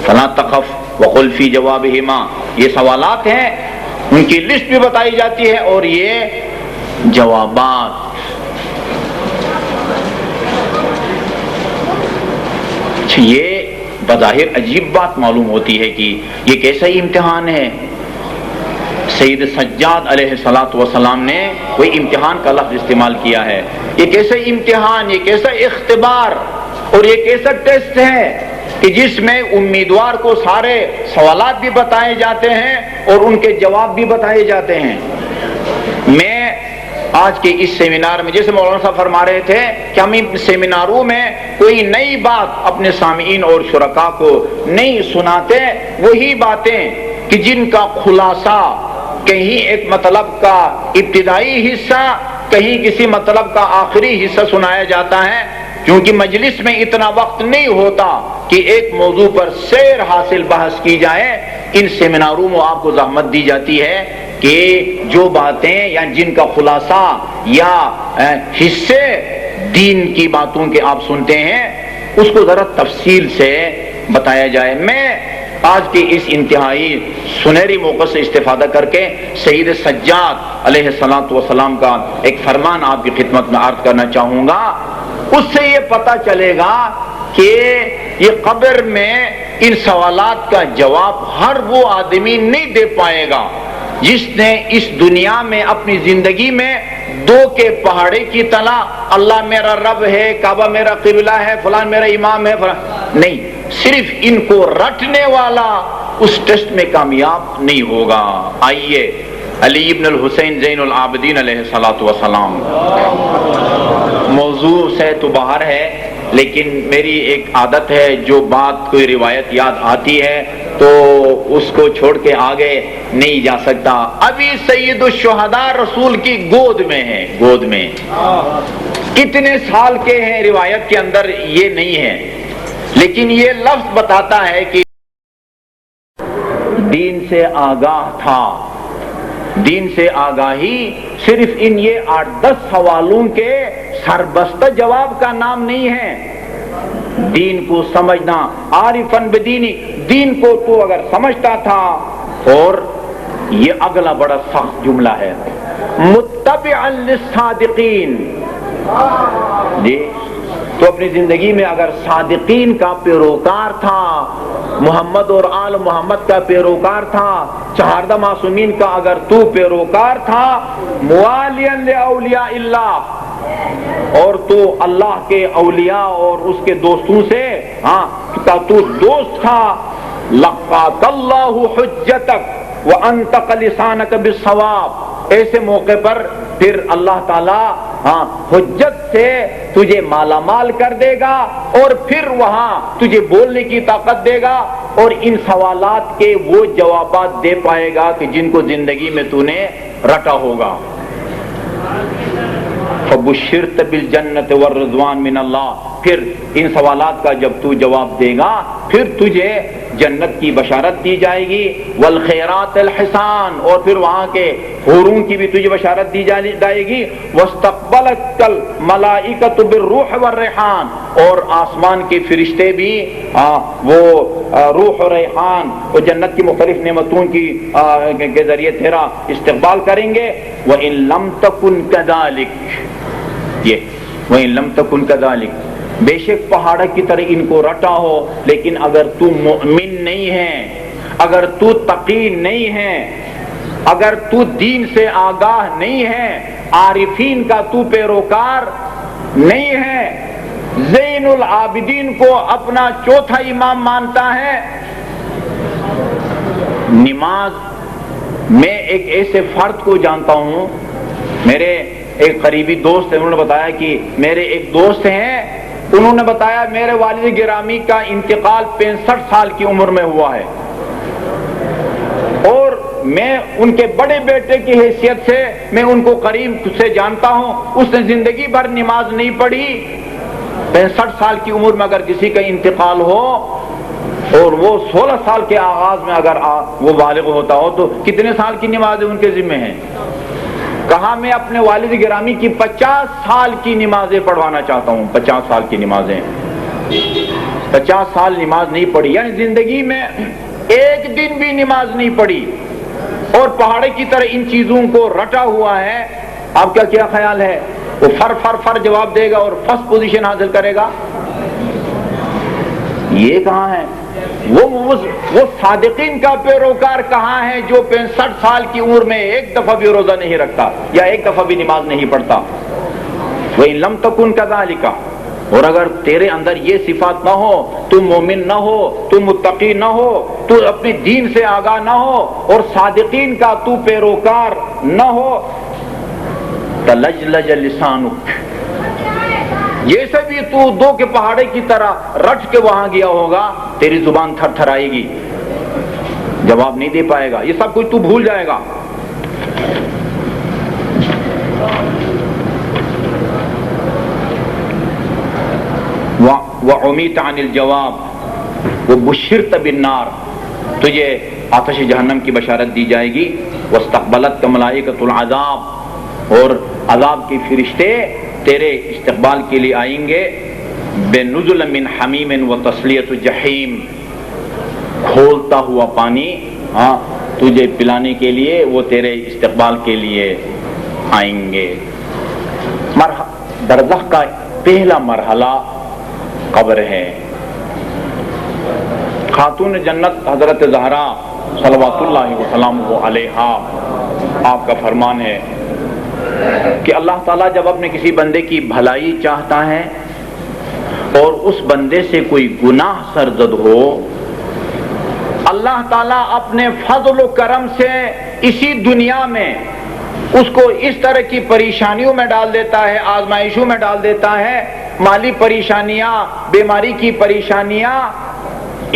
فلا تخف وقل فی جوابہما، یہ سوالات ہیں، ان کی لسٹ بھی بتائی جاتی ہے اور یہ جوابات۔ یہ بظاہر عجیب بات معلوم ہوتی ہے کہ یہ کیسا امتحان ہے۔ سید سجاد علیہ الصلوۃ والسلام نے کوئی امتحان کا لفظ استعمال کیا ہے۔ یہ کیسا امتحان، یہ کیسا اختبار اور یہ کیسا ٹیسٹ ہے کہ جس میں امیدوار کو سارے سوالات بھی بتائے جاتے ہیں اور ان کے جواب بھی بتائے جاتے ہیں۔ میں آج کے اس سیمینار میں جیسے مولانا صاحب فرما رہے تھے کہ ہم ان سیمیناروں میں کوئی نئی بات اپنے سامعین اور شرکاء کو نہیں سناتے، وہی باتیں کہ جن کا خلاصہ کہیں ایک مطلب کا ابتدائی حصہ، کہیں کسی مطلب کا آخری حصہ سنایا جاتا ہے، کیونکہ مجلس میں اتنا وقت نہیں ہوتا کہ ایک موضوع پر سیر حاصل بحث کی جائے۔ ان سیمیناروں میں آپ کو زحمت دی جاتی ہے کہ جو باتیں یا جن کا خلاصہ یا حصے دین کی باتوں کے آپ سنتے ہیں اس کو ذرا تفصیل سے بتایا جائے۔ میں آج کے اس انتہائی سنہری موقع سے استفادہ کر کے سید سجاد علیہ السلام کا ایک فرمان آپ کی خدمت میں عرض کرنا چاہوں گا۔ اس سے یہ پتہ چلے گا کہ یہ قبر میں ان سوالات کا جواب ہر وہ آدمی نہیں دے پائے گا جس نے اس دنیا میں اپنی زندگی میں دو کے پہاڑے کی طرح اللہ میرا رب ہے، کعبہ میرا قبلہ ہے، فلان میرا امام ہے، فلان نہیں، صرف ان کو رٹنے والا اس ٹیسٹ میں کامیاب نہیں ہوگا۔ آئیے علی ابن الحسین زین العابدین علیہ السلام، موضوع سے تو باہر ہے لیکن میری ایک عادت ہے جو بات کوئی روایت یاد آتی ہے تو اس کو چھوڑ کے آگے نہیں جا سکتا۔ ابھی سید الشہداء رسول کی گود میں ہے، گود میں کتنے سال کے ہیں روایت کے اندر یہ نہیں ہے، لیکن یہ لفظ بتاتا ہے کہ دین سے آگاہ تھا۔ دین سے آگاہی صرف ان یہ 8-10 سوالوں کے سربستہ جواب کا نام نہیں ہے۔ دین کو سمجھنا، عارفاً بدینی، دین کو تو اگر سمجھتا تھا، اور یہ اگلا بڑا سخت جملہ ہے، متبعا للصادقین، جی تو اپنی زندگی میں اگر صادقین کا پیروکار تھا، محمد اور آل محمد کا پیروکار تھا، چہاردہ معصومین کا اگر تو پیروکار تھا، موالیا لاولیاء اللہ، اور تو اللہ کے اولیاء اور اس کے دوستوں سے تو دوست تھا، لقاک اللہ حجتک وانطق لسانک بالصواب، ایسے موقع پر پھر اللہ تعالی حجت سے تجھے مالا مال کر دے گا اور پھر وہاں تجھے بولنے کی طاقت دے گا اور ان سوالات کے وہ جوابات دے پائے گا کہ جن کو زندگی میں تو نے رٹا ہوگا۔ فبشرت بالجنت والرضوان من اللہ، پھر ان سوالات کا جب تو جواب دے گا پھر تجھے جنت کی بشارت دی جائے گی، والخیرات الحسان، اور پھر وہاں کے حوروں کی بھی تجھے بشارت دی جائے گی، واستقبلت الملائکۃ بالروح والریحان، اور آسمان کے فرشتے بھی وہ روح و ریحان اور جنت کی مختلف نعمتوں کے ذریعے تیرا استقبال کریں گے۔ وَإِن لَمْ تَكُنْ كَذَلِكَ، یہ وَإِن لَمْ تَكُنْ كَذَلِكَ، بے شک پہاڑ کی طرح ان کو رٹا ہو، لیکن اگر تو مؤمن نہیں ہے، اگر تو تقی نہیں ہے، اگر تو دین سے آگاہ نہیں ہے، عارفین کا تو پیروکار نہیں ہے، زین العابدین کو اپنا چوتھا امام مانتا ہے، نماز میں ایک ایسے فرد کو جانتا ہوں، میرے ایک قریبی دوست ہیں، انہوں نے بتایا کہ میرے ایک دوست ہیں، انہوں نے بتایا میرے والد گرامی کا انتقال 65 سال کی عمر میں ہوا ہے، اور میں ان کے بڑے بیٹے کی حیثیت سے میں ان کو قریب سے جانتا ہوں، اس نے زندگی بھر نماز نہیں پڑھی۔ 65 سال کی عمر میں اگر کسی کا انتقال ہو اور وہ 16 سال کے آغاز میں اگر وہ بالغ ہوتا ہو تو کتنے سال کی نمازیں ان کے ذمہ ہیں؟ کہا میں اپنے والد گرامی کی 50 سال کی نمازیں پڑھوانا چاہتا ہوں، 50 سال کی نمازیں، 50 سال نماز نہیں پڑھی، یعنی زندگی میں ایک دن بھی نماز نہیں پڑھی، اور پہاڑے کی طرح ان چیزوں کو رٹا ہوا ہے۔ آپ کا کیا خیال ہے؟ وہ فر جواب دے گا اور فرسٹ پوزیشن حاصل کرے گا؟ یہ کہاں ہے؟ وہ صادقین کا پیروکار کہاں ہے جو 65 سال کی عمر میں ایک دفعہ بھی روزہ نہیں رکھتا یا ایک دفعہ بھی نماز نہیں پڑھتا؟ وَإِن لَمْ تَكُنْ كَذَلِكَ، اور اگر تیرے اندر یہ صفات نہ ہو، تو مومن نہ ہو، تو متقی نہ ہو، تو اپنے دین سے آگاہ نہ ہو اور صادقین کا تو پیروکار نہ ہو، تلجلج لسانک، جیسے بھی تو دو کے پہاڑے کی طرح رٹ کے وہاں گیا ہوگا تیری زبان تھر تھر آئے گی، جواب نہیں دے پائے گا، یہ سب کچھ تو بھول جائے گا۔ وَعُمِيتَ عَنِ الْجَوَابِ وَبُشِّرْتَ بِالنَّارِ، تجھے آتش جہنم کی بشارت دی جائے گی۔ وَاسْتَقْبَلَتْكَ مَلَائِكَةُ الْعَذَابِ، اور عذاب کے فرشتے تیرے استقبال کے لیے آئیں گے۔ بِنُزُلٍ مِّنْ حَمِيمٍ وَتَصْلِيَةُ جَحِيمٍ، کھولتا ہوا پانی تجھے پلانے کے لیے وہ تیرے استقبال کے لیے آئیں گے۔ برزخ کا پہلا مرحلہ قبر ہے۔ خاتون جنت حضرت زہرا صلوات اللہ وسلامہ علیہا، آپ کا فرمان ہے کہ اللہ تعالیٰ جب اپنے کسی بندے کی بھلائی چاہتا ہے اور اس بندے سے کوئی گناہ سرزد ہو، اللہ تعالیٰ اپنے فضل و کرم سے اسی دنیا میں اس کو اس طرح کی پریشانیوں میں ڈال دیتا ہے، آزمائشوں میں ڈال دیتا ہے، مالی پریشانیاں، بیماری کی پریشانیاں،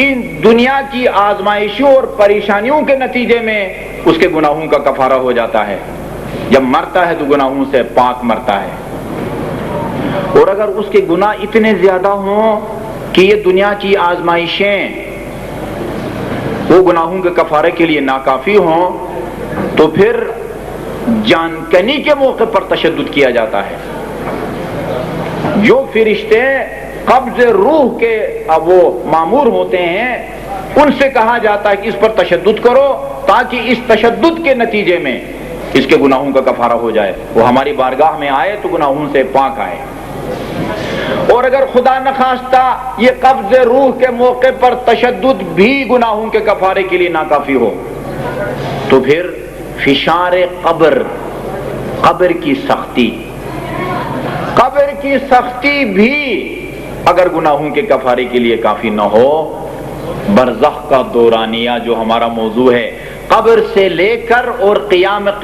ان دنیا کی آزمائشوں اور پریشانیوں کے نتیجے میں اس کے گناہوں کا کفارہ ہو جاتا ہے۔ جب مرتا ہے تو گناہوں سے پاک مرتا ہے۔ اور اگر اس کے گناہ اتنے زیادہ ہوں کہ یہ دنیا کی آزمائشیں وہ گناہوں کے کفارے کے لیے ناکافی ہوں، تو پھر جان کنی کے موقع پر تشدد کیا جاتا ہے۔ جو فرشتے قبض روح کے وہ مامور ہوتے ہیں، ان سے کہا جاتا ہے کہ اس پر تشدد کرو تاکہ اس تشدد کے نتیجے میں اس کے گناہوں کا کفارہ ہو جائے، وہ ہماری بارگاہ میں آئے تو گناہوں سے پاک آئے۔ اور اگر خدا نخواستہ یہ قبض روح کے موقع پر تشدد بھی گناہوں کے کفارے کے لیے ناکافی ہو، تو پھر فشار قبر، قبر کی سختی بھی اگر گناہوں کے کفارے کے لیے کافی نہ ہو، برزخ کا دورانیہ جو ہمارا موضوع ہے، قبر سے لے کر اور قیامت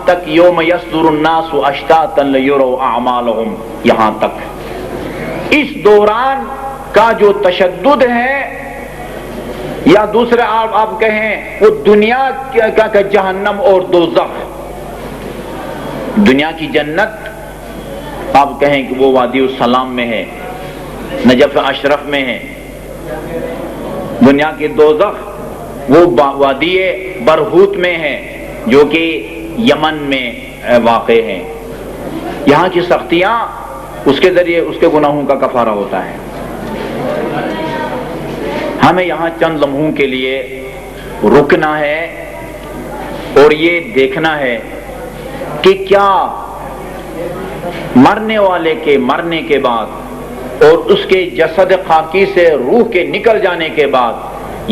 تک، یوم یصدر الناس اشتاتا لیروا اعمالهم، یہاں تک اس دوران کا جو تشدد ہے، یا دوسرے آپ کہیں وہ دنیا کا جہنم اور دوزخ، دنیا کی جنت آپ کہیں کہ وہ وادی السلام میں ہے، نجف اشرف میں ہے، دنیا کی دوزخ وہ وادی برہوت میں ہے جو کہ یمن میں واقع ہے۔ یہاں کی سختیاں اس کے ذریعے اس کے گناہوں کا کفارہ ہوتا ہے۔ ہمیں یہاں چند لمحوں کے لیے رکنا ہے اور یہ دیکھنا ہے کہ کیا مرنے والے کے مرنے کے بعد اور اس کے جسد خاکی سے روح کے نکل جانے کے بعد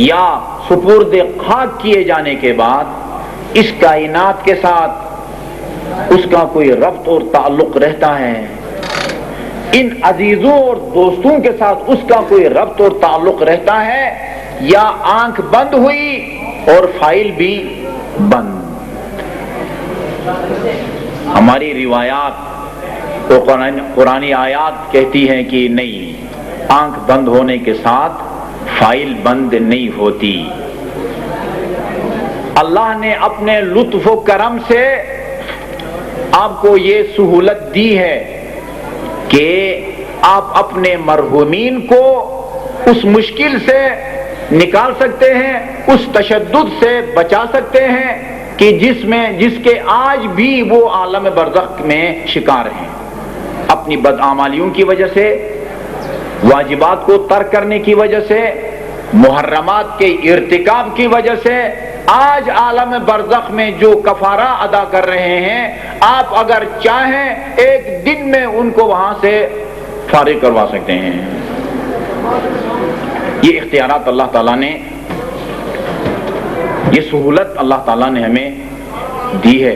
یا سپرد خاک کیے جانے کے بعد اس کائنات کے ساتھ اس کا کوئی ربط اور تعلق رہتا ہے، ان عزیزوں اور دوستوں کے ساتھ اس کا کوئی ربط اور تعلق رہتا ہے، یا آنکھ بند ہوئی اور فائل بھی بند۔ ہماری روایات اور قرآنی آیات کہتی ہیں کہ نہیں، آنکھ بند ہونے کے ساتھ فائل بند نہیں ہوتی۔ اللہ نے اپنے لطف و کرم سے آپ کو یہ سہولت دی ہے کہ آپ اپنے مرحومین کو اس مشکل سے نکال سکتے ہیں، اس تشدد سے بچا سکتے ہیں کہ جس کے آج بھی وہ عالم برزخ میں شکار ہیں، اپنی بدعمالیوں کی وجہ سے، واجبات کو ترک کرنے کی وجہ سے، محرمات کے ارتکاب کی وجہ سے آج عالم برزخ میں جو کفارہ ادا کر رہے ہیں، آپ اگر چاہیں ایک دن میں ان کو وہاں سے فارغ کروا سکتے ہیں۔ یہ اختیارات اللہ تعالیٰ نے، یہ سہولت اللہ تعالیٰ نے ہمیں دی ہے۔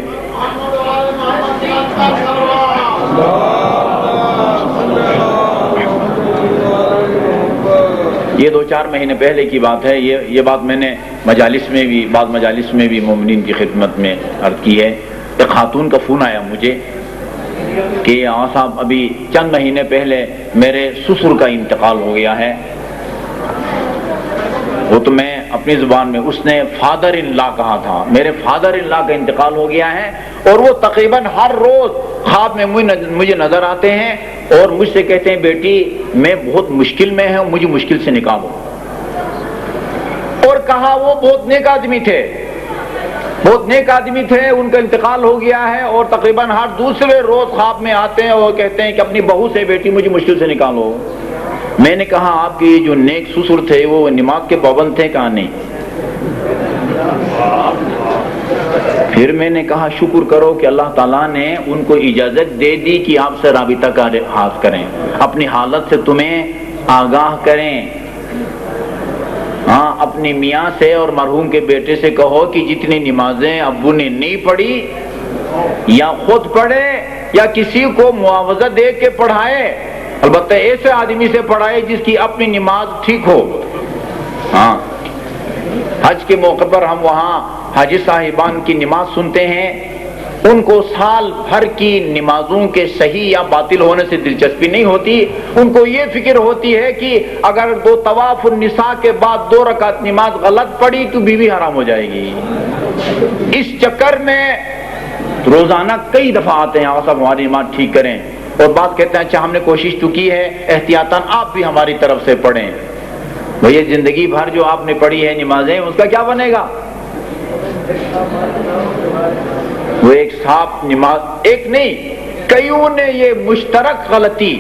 یہ 2-4 مہینے پہلے کی بات ہے، یہ بات میں نے بعض مجالس میں بھی مومنین کی خدمت میں عرض کی ہے۔ ایک خاتون کا فون آیا مجھے کہ آقا صاحب ابھی چند مہینے پہلے میرے سسر کا انتقال ہو گیا ہے. وہ تو میں اپنی زبان میں اس نے فادر ان لا کہا تھا، میرے فادر ان لا کا انتقال ہو گیا ہے، اور وہ تقریباً ہر روز خواب میں مجھے نظر آتے ہیں اور مجھ سے کہتے ہیں بیٹی میں بہت مشکل میں ہوں، مجھے مشکل سے نکالو. اور کہا وہ بہت نیک آدمی تھے، بہت نیک آدمی تھے، ان کا انتقال ہو گیا ہے، اور تقریباً ہر دوسرے روز خواب میں آتے ہیں اور کہتے ہیں کہ اپنی بہو سے بیٹی مجھے مشکل سے نکالو. میں نے کہا آپ کے جو نیک سسر تھے وہ نماز کے پابند تھے؟ کہا نہیں. پھر میں نے کہا شکر کرو کہ اللہ تعالیٰ نے ان کو اجازت دے دی کہ آپ سے رابطہ کا آغاز کریں، اپنی حالت سے تمہیں آگاہ کریں. ہاں اپنی میاں سے اور مرحوم کے بیٹے سے کہو کہ جتنی نمازیں ابو نے نہیں پڑھی یا خود پڑھے یا کسی کو معاوضہ دے کے پڑھائے، البتہ ایسے آدمی سے پڑھائے جس کی اپنی نماز ٹھیک ہو. ہاں حج کے موقع پر ہم وہاں حاجی صاحبان کی نماز سنتے ہیں، ان کو سال بھر کی نمازوں کے صحیح یا باطل ہونے سے دلچسپی نہیں ہوتی، ان کو یہ فکر ہوتی ہے کہ اگر دو طواف النساء کے بعد 2 رکعت نماز غلط پڑی تو بیوی حرام ہو جائے گی. اس چکر میں روزانہ کئی دفعہ آتے ہیں آقا صاحب ہماری نماز ٹھیک کریں، اور بات کہتے ہیں اچھا ہم نے کوشش تو کی ہے، احتیاطاً آپ بھی ہماری طرف سے پڑھیں. بھئی زندگی بھر جو آپ نے پڑھی ہے نمازیں اس کا کیا بنے گا؟ وہ ایک صاحب نماز ایک نہیں کئیوں نے یہ مشترک غلطی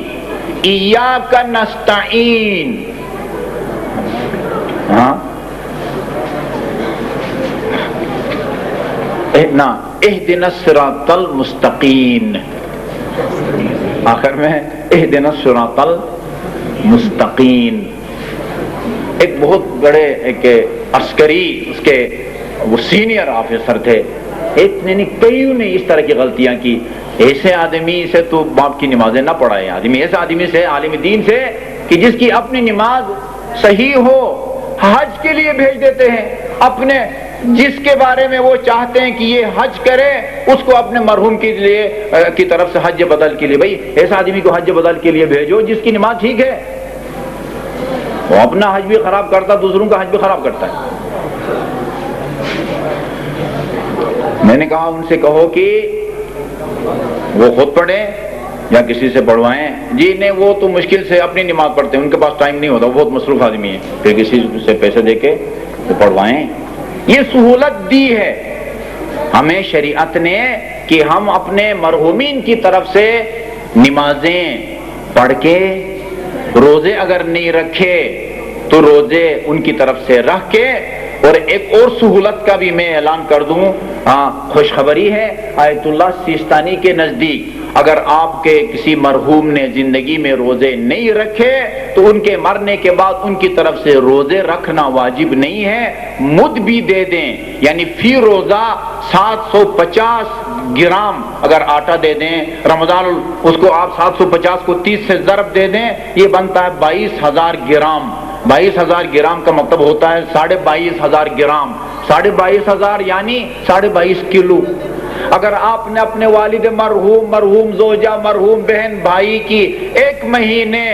ایاک نستعین، ہاں اہدنا الصراط المستقیم، آخر میں اہدنا الصراط المستقیم. ایک بہت بڑے ایک عسکری اس کے وہ سینئر آفیسر تھے، اتنے کئیوں نے اس طرح کی غلطیاں کی. ایسے آدمی سے تو باپ کی نمازیں نہ پڑھائے، ایسے آدمی سے عالم دین سے کہ جس کی اپنی نماز صحیح ہو حج کے لیے بھیج دیتے ہیں، اپنے جس کے بارے میں وہ چاہتے ہیں کہ یہ حج کرے اس کو اپنے مرحوم کے لیے کی طرف سے حج بدل کے لیے. بھائی ایسا آدمی کو حج بدل کے لیے بھیجو جس کی نماز ٹھیک ہے، وہ اپنا حج بھی خراب کرتا دوسروں کا حج بھی خراب کرتا ہے. میں نے کہا ان سے کہو کہ وہ خود پڑھیں یا کسی سے پڑھوائیں. جی نہیں وہ تو مشکل سے اپنی نماز پڑھتے ہیں، ان کے پاس ٹائم نہیں ہوتا، وہ بہت مصروف آدمی ہے، پھر کسی سے پیسے دے کے وہ پڑھوائیں. یہ سہولت دی ہے ہمیں شریعت نے کہ ہم اپنے مرحومین کی طرف سے نمازیں پڑھ کے، روزے اگر نہیں رکھے تو روزے ان کی طرف سے رکھ کے. اور ایک اور سہولت کا بھی میں اعلان کر دوں، خوشخبری ہے آیت اللہ سیستانی کے نزدیک اگر آپ کے کسی مرحوم نے زندگی میں روزے نہیں رکھے تو ان کے مرنے کے بعد ان کی طرف سے روزے رکھنا واجب نہیں ہے، مد بھی دے دیں، یعنی فی روزہ 750 گرام اگر آٹا دے دیں، رمضان اس کو آپ 750 کو 30 سے ضرب دے دیں، یہ بنتا ہے 22,000 گرام. 22,000 گرام کا مطلب ہوتا ہے 22,500 گرام، 22,500 یعنی 22.5 کلو. اگر آپ نے اپنے والد مرحوم زوجہ مرحوم بہن بھائی کی 1 مہینے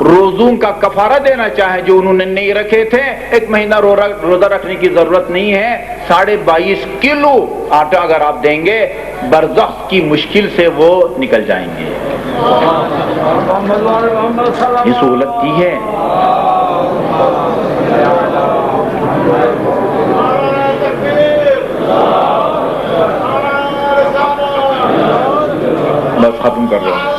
روزوں کا کفارہ دینا چاہے جو انہوں نے نہیں رکھے تھے، 1 مہینہ روزہ رکھنے کی ضرورت نہیں ہے، 22.5 کلو آٹا اگر آپ دیں گے برزخ کی مشکل سے وہ نکل جائیں گے. یہ سہولت کی ہے. بس ختم کر رہا ہوں.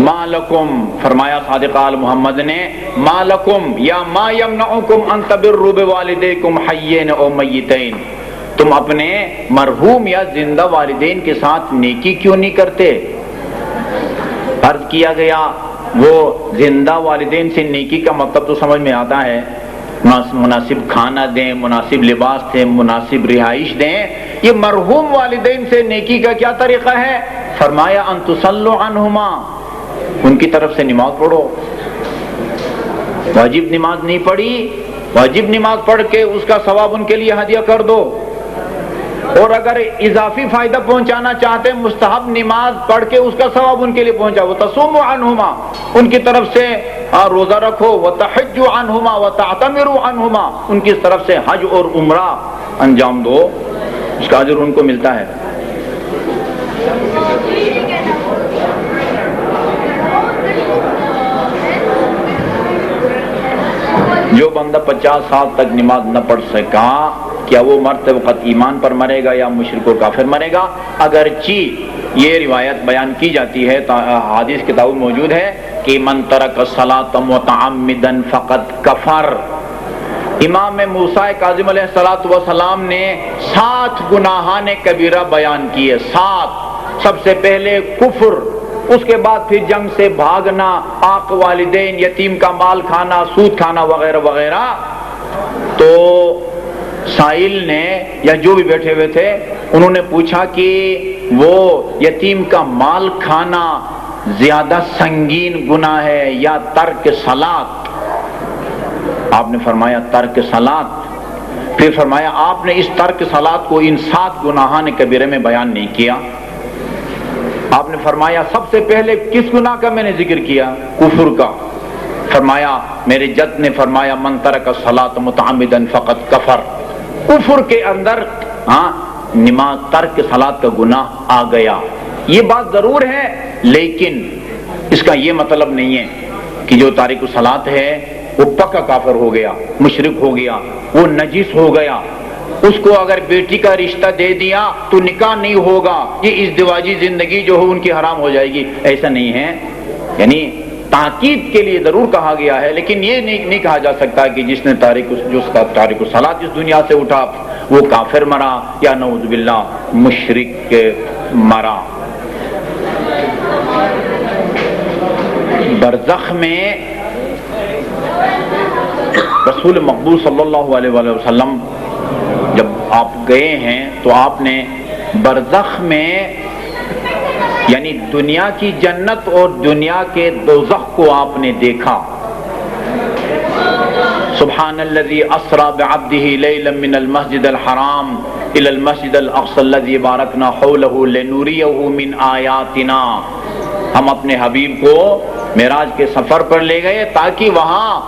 ما لکم فرمایا صادق آل محمد نے، ما لکم یا ما یمنعکم ان تبروا بوالدیکم حیین او میتین، تم اپنے مرحوم یا زندہ والدین کے ساتھ نیکی کیوں نہیں کرتے؟ عرض کیا گیا وہ زندہ والدین سے نیکی کا مطلب تو سمجھ میں آتا ہے، مناسب کھانا دیں، مناسب لباس دیں، مناسب رہائش دیں. یہ مرحوم والدین سے نیکی کا کیا طریقہ ہے؟ فرمایا ان تصلوا عنہما، ان کی طرف سے نماز پڑھو. واجب نماز نہیں پڑھی واجب نماز پڑھ کے اس کا ثواب ان کے لیے ہدیہ کر دو، اور اگر اضافی فائدہ پہنچانا چاہتے ہیں مستحب نماز پڑھ کے اس کا ثواب ان کے لیے پہنچاؤ۔ وتصوموا عنہما، ان کی طرف سے روزہ رکھو، وتحجوا عنہما وتعتمروا عنہما، ان کی طرف سے حج اور عمرہ انجام دو، اس کا اجر ان کو ملتا ہے۔ جو بندہ 50 سال تک نماز نہ پڑھ سکا، کیا وہ مرتے وقت ایمان پر مرے گا یا مشرک و کافر مرے گا؟ اگرچہ یہ روایت بیان کی جاتی ہے، حدیث کتاب موجود ہے کہ من ترک الصلاۃ متعمدا فقد کفر۔ امام موسیٰ کاظم علیہ السلام نے 7 گناہان کبیرہ بیان کیے، 7۔ سب سے پہلے کفر، اس کے بعد پھر جنگ سے بھاگنا، عاق والدین، یتیم کا مال کھانا، سود کھانا وغیرہ وغیرہ۔ تو سائل نے یا جو بھی بیٹھے ہوئے تھے انہوں نے پوچھا کہ وہ یتیم کا مال کھانا زیادہ سنگین گناہ ہے یا ترک صلاۃ؟ آپ نے فرمایا ترک صلاۃ۔ پھر فرمایا آپ نے اس ترک صلاۃ کو ان 7 گناہان کبیرہ میں بیان نہیں کیا۔ آپ نے فرمایا سب سے پہلے کس گناہ کا میں نے ذکر کیا؟ کفر کا۔ فرمایا میرے جد نے فرمایا من ترک الصلاۃ متعمدا فقد کفر۔ کفر کے اندر نماز ترک صلاۃ کا گناہ آ گیا۔ یہ بات ضرور ہے، لیکن اس کا یہ مطلب نہیں ہے کہ جو تارک الصلاۃ ہے وہ پکا کافر ہو گیا، مشرک ہو گیا، وہ نجس ہو گیا۔ اس کو اگر بیٹی کا رشتہ دے دیا تو نکاح نہیں ہوگا، یہ ازدواجی زندگی جو ہو ان کی حرام ہو جائے گی، ایسا نہیں ہے۔ یعنی تاکید کے لیے ضرور کہا گیا ہے، لیکن یہ نہیں کہا جا سکتا کہ جس نے تارک الصلاۃ اس دنیا سے اٹھا وہ کافر مرا یا نعوذ باللہ مشرک مرا۔ برزخ میں رسول مقبول صلی اللہ علیہ وآلہ وسلم جب آپ گئے ہیں تو آپ نے برزخ میں یعنی دنیا کی جنت اور دنیا کے دوزخ کو آپ نے دیکھا۔ سبحان الذی اسری بعبدہ لیلا من المسجد الحرام الی المسجد الاقصی الذی بارکنا حولہ لنریہ من آیاتنا۔ ہم اپنے حبیب کو معراج کے سفر پر لے گئے تاکہ وہاں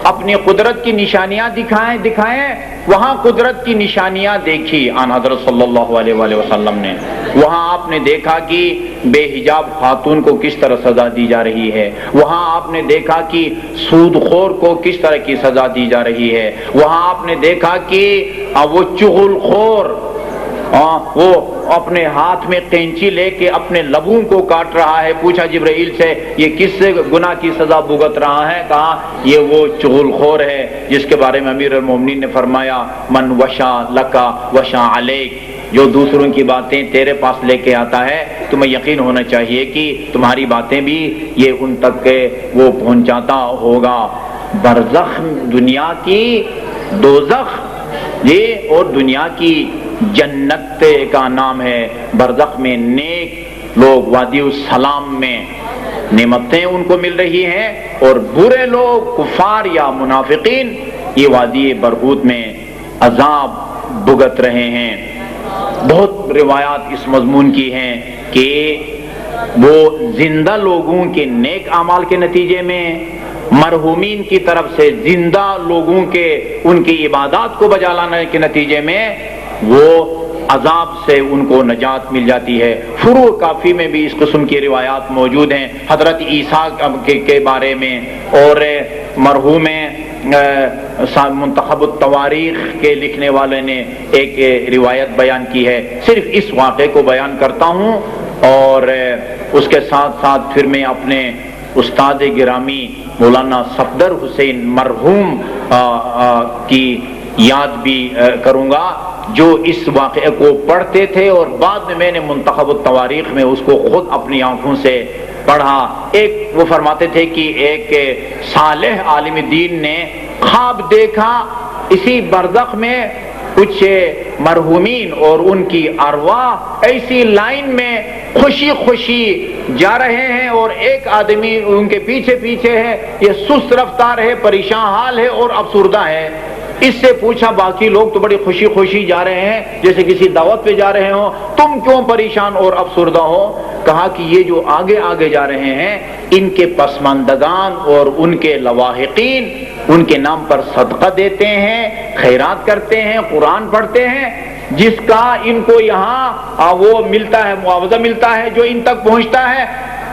اپنی قدرت کی نشانیاں دکھائیں۔ وہاں قدرت کی نشانیاں دیکھی آن حضرت صلی اللہ علیہ وآلہ وسلم نے۔ وہاں آپ نے دیکھا کہ بے حجاب خاتون کو کس طرح سزا دی جا رہی ہے، وہاں آپ نے دیکھا کہ سود خور کو کس طرح کی سزا دی جا رہی ہے، وہاں آپ نے دیکھا کہ وہ چغل خور وہ اپنے ہاتھ میں قینچی لے کے اپنے لبوں کو کاٹ رہا ہے۔ پوچھا جبرائیل سے یہ کس سے گناہ کی سزا بھگت رہا ہے؟ کہا یہ وہ چغل خور ہے جس کے بارے میں امیر المومنین نے فرمایا من وشا لکا وشا علیک، جو دوسروں کی باتیں تیرے پاس لے کے آتا ہے تمہیں یقین ہونا چاہیے کہ تمہاری باتیں بھی یہ ان تک وہ پہنچاتا ہوگا۔ برزخ دنیا کی دوزخ یہ اور دنیا کی جنت کا نام ہے۔ برزخ میں نیک لوگ وادی السلام میں نعمتیں ان کو مل رہی ہیں، اور برے لوگ کفار یا منافقین یہ وادی برہوت میں عذاب بھگت رہے ہیں۔ بہت روایات اس مضمون کی ہیں کہ وہ زندہ لوگوں کے نیک اعمال کے نتیجے میں، مرحومین کی طرف سے زندہ لوگوں کے ان کی عبادات کو بجا لانے کے نتیجے میں وہ عذاب سے ان کو نجات مل جاتی ہے۔ فروع کافی میں بھی اس قسم کی روایات موجود ہیں حضرت عیسیٰ کے بارے میں، اور مرحوم منتخب التواریخ کے لکھنے والے نے ایک روایت بیان کی ہے۔ صرف اس واقعے کو بیان کرتا ہوں، اور اس کے ساتھ ساتھ پھر میں اپنے استاد گرامی مولانا صفدر حسین مرحوم کی یاد بھی کروں گا، جو اس واقعے کو پڑھتے تھے اور بعد میں نے منتخب التواریخ میں اس کو خود اپنی آنکھوں سے پڑھا۔ ایک وہ فرماتے تھے کہ ایک صالح عالم دین نے خواب دیکھا اسی برزخ میں کچھ مرحومین اور ان کی ارواح ایسی لائن میں خوشی خوشی جا رہے ہیں، اور ایک آدمی ان کے پیچھے پیچھے ہے، یہ سست رفتار ہے، پریشان حال ہے اور افسردہ ہے۔ اس سے پوچھا باقی لوگ تو بڑی خوشی خوشی جا رہے ہیں جیسے کسی دعوت پہ جا رہے ہوں، تم کیوں پریشان اور افسردہ ہو؟ کہا کہ یہ جو آگے آگے جا رہے ہیں ان کے پسماندگان اور ان کے لواحقین ان کے نام پر صدقہ دیتے ہیں، خیرات کرتے ہیں، قرآن پڑھتے ہیں، جس کا ان کو یہاں وہ ملتا ہے، معاوضہ ملتا ہے جو ان تک پہنچتا ہے۔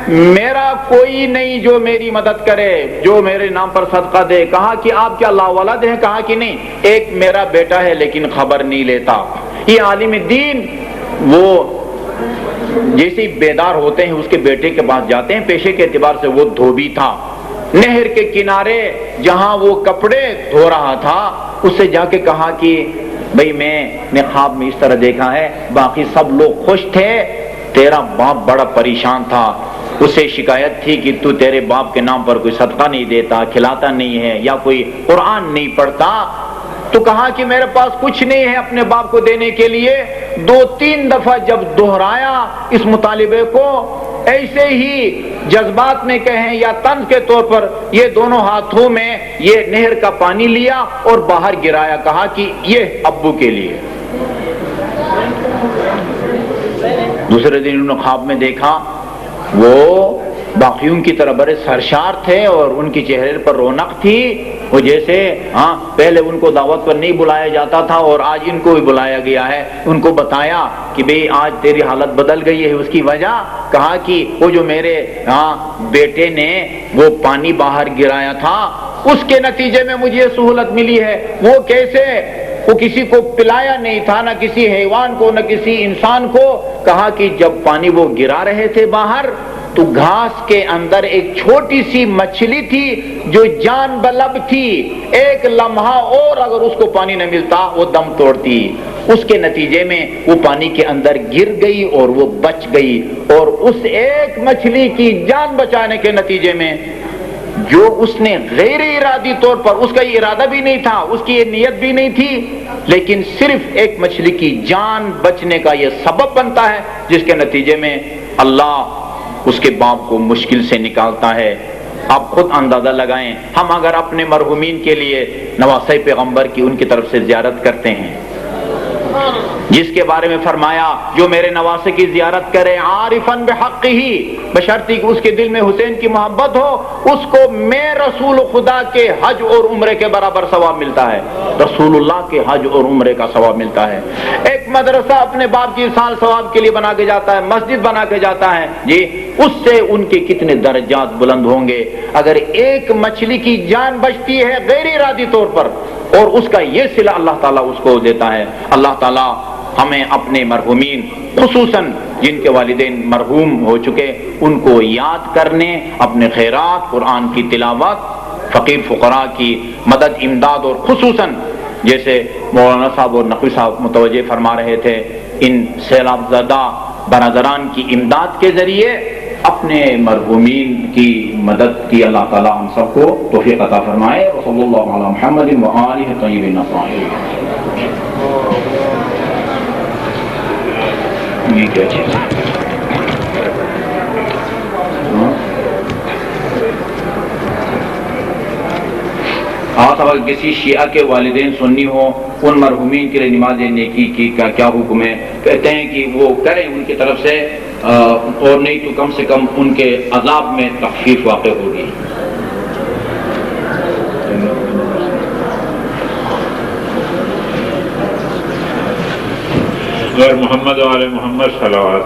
میرا کوئی نہیں جو میری مدد کرے، جو میرے نام پر صدقہ دے۔ کہا کہ آپ کیا لاولد ہیں؟ کہا کہ نہیں، ایک میرا بیٹا ہے لیکن خبر نہیں لیتا۔ یہ عالم دین وہ جیسے ہی بیدار ہوتے ہیں اس کے بیٹے کے پاس جاتے ہیں، پیشے کے اعتبار سے وہ دھوبی تھا، نہر کے کنارے جہاں وہ کپڑے دھو رہا تھا، اس سے جا کے کہا کہ بھئی میں نے خواب میں اس طرح دیکھا ہے، باقی سب لوگ خوش تھے، تیرا باپ بڑا پریشان تھا، اسے شکایت تھی کہ تو تیرے باپ کے نام پر کوئی صدقہ نہیں دیتا، کھلاتا نہیں ہے، یا کوئی قرآن نہیں پڑھتا۔ تو کہا کہ میرے پاس کچھ نہیں ہے اپنے باپ کو دینے کے لیے۔ 2-3 دفعہ جب دہرایا اس مطالبے کو، ایسے ہی جذبات میں کہیں یا طنز کے طور پر یہ دونوں ہاتھوں میں یہ نہر کا پانی لیا اور باہر گرایا، کہا کہ یہ ابو کے لیے۔ دوسرے دن انہوں نے خواب میں دیکھا وہ باقیوں کی طرح بڑے سرشار تھے اور ان کی چہرے پر رونق تھی، وہ جیسے پہلے ان کو دعوت پر نہیں بلایا جاتا تھا اور آج ان کو بھی بلایا گیا ہے۔ ان کو بتایا کہ بھئی آج تیری حالت بدل گئی ہے، اس کی وجہ کہا کہ وہ جو میرے بیٹے نے وہ پانی باہر گرایا تھا اس کے نتیجے میں مجھے یہ سہولت ملی ہے۔ وہ کیسے؟ وہ کسی کو پلایا نہیں تھا، نہ کسی حیوان کو نہ کسی انسان کو۔ کہا کہ جب پانی وہ گرا رہے تھے باہر تو گھاس کے اندر ایک چھوٹی سی مچھلی تھی جو جان بلب تھی، ایک لمحہ اور اگر اس کو پانی نہ ملتا وہ دم توڑتی۔ اس کے نتیجے میں وہ پانی کے اندر گر گئی اور وہ بچ گئی، اور اس ایک مچھلی کی جان بچانے کے نتیجے میں جو اس نے غیر ارادی طور پر، اس کا یہ ارادہ بھی نہیں تھا، اس کی یہ نیت بھی نہیں تھی، لیکن صرف ایک مچھلی کی جان بچنے کا یہ سبب بنتا ہے، جس کے نتیجے میں اللہ اس کے باپ کو مشکل سے نکالتا ہے۔ آپ خود اندازہ لگائیں، ہم اگر اپنے مرحومین کے لیے نواسۂ پیغمبر کی ان کی طرف سے زیارت کرتے ہیں، جس کے بارے میں فرمایا جو میرے نواسے کی زیارت کرے عارفاً بحق ہی، بشرطی کہ اس کے دل میں حسین کی محبت ہو، اس کو میں رسول خدا کے حج اور عمرے کے برابر ثواب ملتا ہے، رسول اللہ کے حج اور عمرے کا ثواب ملتا ہے۔ ایک مدرسہ اپنے باپ کی سال ثواب کے لیے بنا کے جاتا ہے، مسجد بنا کے جاتا ہے، جی اس سے ان کے کتنے درجات بلند ہوں گے۔ اگر ایک مچھلی کی جان بچتی ہے غیر ارادی طور پر اور اس کا یہ صلہ اللہ تعالیٰ اس کو دیتا ہے۔ اللہ تعالیٰ ہمیں اپنے مرحومین، خصوصاً جن کے والدین مرحوم ہو چکے، ان کو یاد کرنے، اپنے خیرات، قرآن کی تلاوت، فقیر فقراء کی مدد امداد، اور خصوصاً جیسے مولانا صاحب اور نقوی صاحب متوجہ فرما رہے تھے، ان سیلاب زدہ برادران کی امداد کے ذریعے اپنے مرحومین کی مدد کی اللہ تعالی ہم سب کو توفیق عطا فرمائے۔ وصلی اللہ علی محمد وآلہ الطیبین الطاہرین۔ یہ کیا چیز ہے؟ اگر کسی شیعہ کے والدین سنی ہوں، ان مرحومین کے لیے نماز نیکی کی کا کیا حکم ہے؟ کہتے ہیں کہ وہ کریں ان کی طرف سے، اور نہیں تو کم سے کم ان کے عذاب میں تخفیف واقع ہوگی۔ محمد و آل محمد صلوات۔